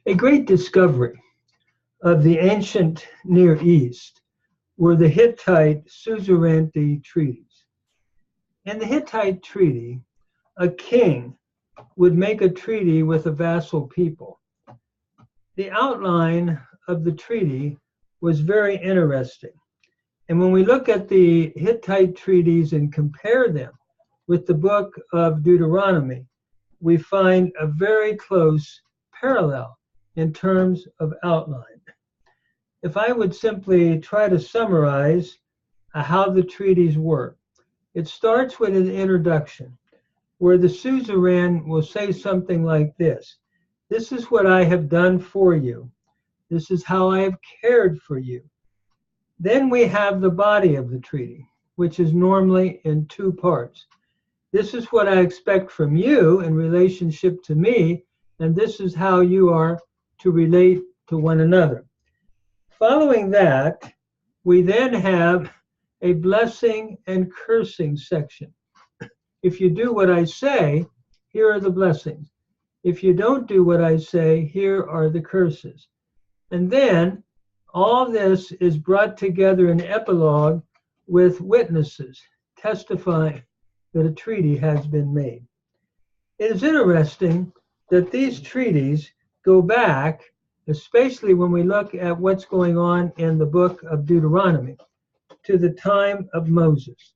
A great discovery of the ancient Near East were the Hittite Suzerainty Treaties. In the Hittite treaty, a king would make a treaty with a vassal people. The outline of the treaty was very interesting. And when we look at the Hittite treaties and compare them with the book of Deuteronomy, we find a very close parallel in terms of outline. If I would simply try to summarize how the treaties work, it starts with an introduction where the suzerain will say something like this: "This is what I have done for you. This is how I have cared for you." Then we have the body of the treaty, which is normally in two parts. This is what I expect from you in relationship to me, and this is how you are to relate to one another. Following that, we then have a blessing and cursing section. If you do what I say, here are the blessings. If you don't do what I say, here are the curses. And then all this is brought together in epilogue with witnesses testifying that a treaty has been made. It is interesting that these treaties go back, especially when we look at what's going on in the book of Deuteronomy, to the time of Moses,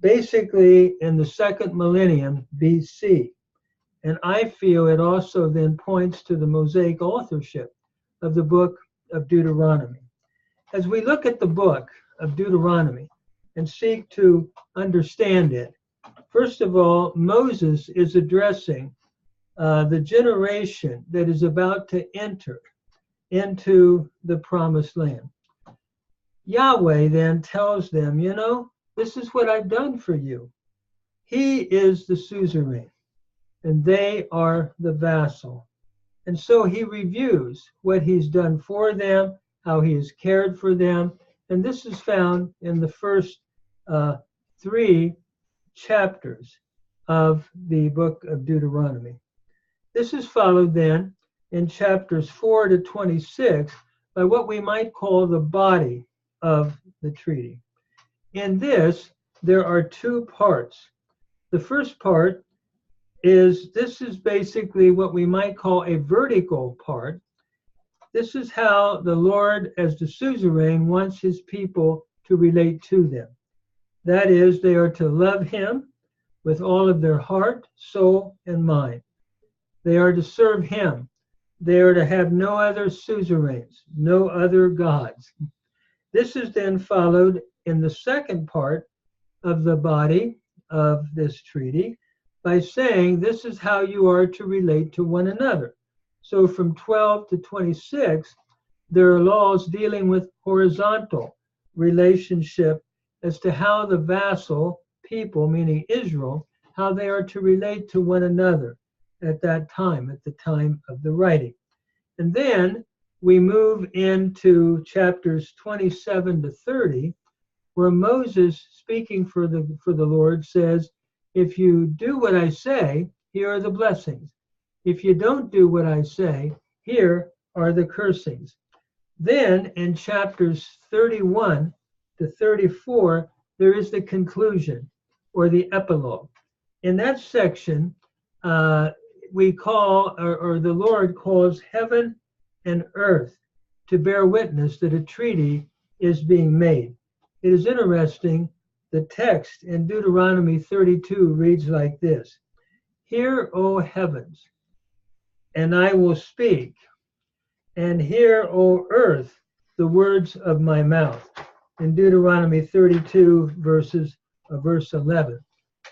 basically in the second millennium BC. And I feel it also then points to the Mosaic authorship of the book of Deuteronomy. As we look at the book of Deuteronomy and seek to understand it, first of all, Moses is addressing the generation that is about to enter into the promised land. Yahweh then tells them, you know, this is what I've done for you. He is the suzerain, and they are the vassal. And so he reviews what he's done for them, how he has cared for them. And this is found in the first 3 chapters of the book of Deuteronomy. This is followed then in chapters 4 to 26 by what we might call the body of the treaty. In this, there are 2 parts. The first part is, this is basically what we might call a vertical part. This is how the Lord, as the suzerain, wants his people to relate to them. That is, they are to love him with all of their heart, soul, and mind. They are to serve him. They are to have no other suzerains, no other gods. This is then followed in the second part of the body of this treaty by saying this is how you are to relate to one another. So from 12 to 26, there are laws dealing with horizontal relationship as to how the vassal people, meaning Israel, how they are to relate to one another at that time, at the time of the writing. And then we move into chapters 27 to 30, where Moses, speaking for the Lord, says, if you do what I say, here are the blessings. If you don't do what I say, here are the cursings. Then in chapters 31 to 34, there is the conclusion or the epilogue. In that section, we call, or the Lord calls heaven and earth to bear witness that a treaty is being made. It is interesting, the text in Deuteronomy 32 reads like this: "Hear, O heavens, and I will speak, and hear, O earth, the words of my mouth." In Deuteronomy 32 verse 11.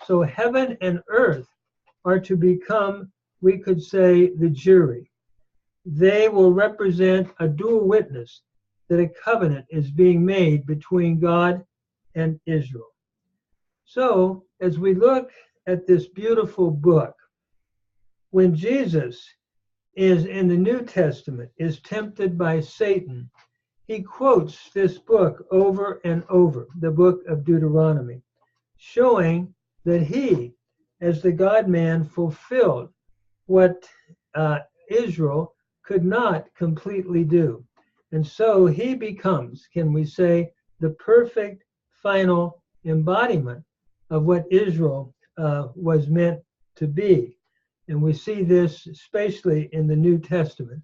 So heaven and earth are to become, we could say, the jury. They will represent a dual witness that a covenant is being made between God and Israel. So as we look at this beautiful book, when Jesus is in the New Testament, is tempted by Satan, he quotes this book over and over, the book of Deuteronomy, showing that he, as the God-man, fulfilled what Israel could not completely do. And so he becomes, can we say, the perfect final embodiment of what Israel was meant to be. And we see this especially in the New Testament.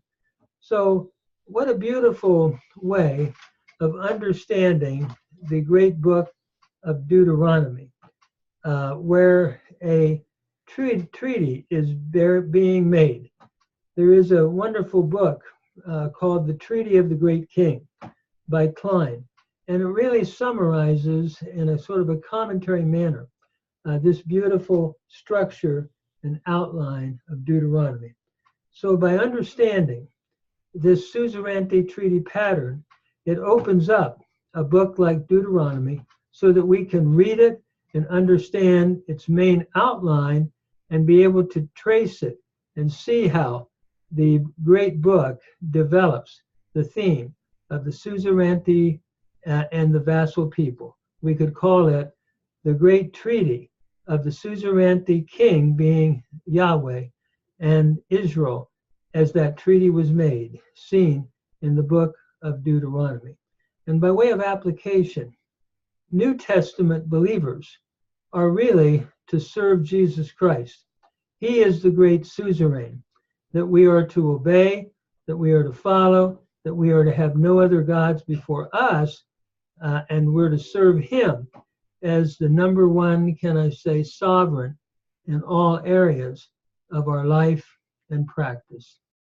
So what a beautiful way of understanding the great book of Deuteronomy, where a treaty is being made. There is a wonderful book called The Treaty of the Great King by Klein, and it really summarizes in a sort of a commentary manner this beautiful structure and outline of Deuteronomy. So by understanding this Suzerainty Treaty pattern, it opens up a book like Deuteronomy so that we can read it and understand its main outline and be able to trace it and see how the great book develops the theme of the suzerainty and the vassal people. We could call it the great treaty of the suzerainty king being Yahweh and Israel as that treaty was made, seen in the book of Deuteronomy. And by way of application, New Testament believers are really to serve Jesus Christ. He is the great suzerain that we are to obey, that we are to follow, that we are to have no other gods before us, and we're to serve him as the number one, can I say, sovereign in all areas of our life and practice.